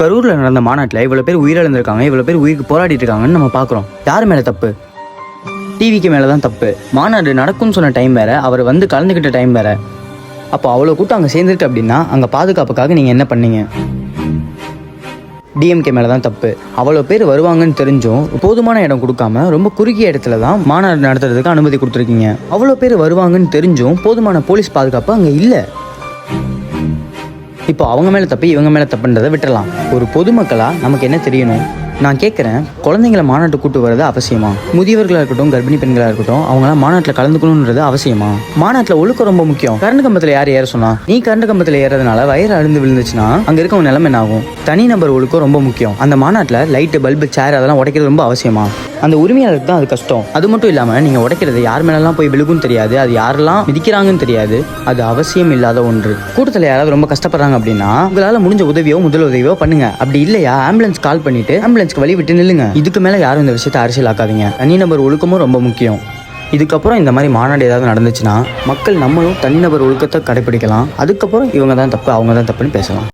கரூரில் நடந்த மாநாட்டில் இவ்வளோ பேர் உயிரிழந்திருக்காங்க, இவ்வளோ பேர் உயிருக்கு போராடிட்டு இருக்காங்கன்னு நம்ம பார்க்குறோம். யார் மேலே தப்பு? டிவிக்கு மேலே தான் தப்பு. மாநாடு நடக்கும்னு சொன்ன டைம் வேறு, அவர் வந்து கலந்துக்கிட்ட டைம் வேறு. அப்போ அவ்வளோ கூட்டம் அங்கே சேர்ந்துருக்கு அப்படின்னா அங்கே பாதுகாப்புக்காக நீங்கள் என்ன பண்ணீங்க? டிஎம்கே மேலே தான் தப்பு. அவ்வளோ பேர் வருவாங்கன்னு தெரிஞ்சும் போதுமான இடம் கொடுக்காம ரொம்ப குறுகிய இடத்துல தான் மாநாடு நடத்துறதுக்கு அனுமதி கொடுத்துருக்கீங்க. அவ்வளோ பேர் வருவாங்கன்னு தெரிஞ்சும் போதுமான போலீஸ் பாதுகாப்பு அங்கே இல்லை. இப்போ அவங்க மேலே தப்பு, இவங்க மேலே தப்புன்றதை விட்டுறலாம். ஒரு பொதுமக்களாக நமக்கு என்ன தெரியணும்? நான் கேட்குறேன், குழந்தைங்களை மாநாட்டு கூட்டு வர்றது அவசியமா? முதியவர்களாக இருக்கட்டும், கர்ப்பிணி பெண்களாக இருக்கட்டும், அவங்களாம் மாநாட்டில் கலந்துக்கணுன்றது அவசியமா? மாநாட்டில் ஒழுக்கம் ரொம்ப முக்கியம். கரண்ட் கம்பத்தில் யார் ஏற சொன்னா? நீ கரண்ட் கம்பத்தில் ஏறதுனால வயிறு அழுந்து விழுந்துச்சுன்னா அங்கே இருக்கவங்க நிலைமை என்ன ஆகும்? தனிநபர் ஒழுக்கம் ரொம்ப முக்கியம். அந்த மாநாட்டில் லைட்டு, பல்பு, சேர் அதெல்லாம் உடைக்கிறது ரொம்ப அவசியமா? அந்த உரிமையாளருக்கு தான் அது கஷ்டம். அது மட்டும் இல்லாமல் நீங்கள் உடைக்கிறது யார் மேலெல்லாம் போய் விழுகுன்னு தெரியாது, அது யாரெல்லாம் மிதிக்கிறாங்கன்னு தெரியாது. அது அவசியம் இல்லாத ஒன்று. கூட்டத்தில் யாராவது ரொம்ப கஷ்டப்படுறாங்க அப்படின்னா உங்களால் முடிஞ்ச உதவியோ முதல் உதவியோ பண்ணுங்க. அப்படி இல்லையா ஆம்புலன்ஸ் கால் பண்ணிட்டு ஆம்புலன்ஸ்க்கு வழி விட்டு நில்லுங்க. இதுக்கு மேலே யாரும் இந்த விஷயத்தை அரசியலாக்காதீங்க. தனிநபர் ஒழுக்கமும் ரொம்ப முக்கியம். இதுக்கப்புறம் இந்த மாதிரி மாநாடு ஏதாவது நடந்துச்சுன்னா மக்கள் நம்மளும் தனிநபர் ஒழுக்கத்தை கடைபிடிக்கலாம். அதுக்கப்புறம் இவங்க தான் தப்பு, அவங்க தான் தப்புன்னு பேசலாம்.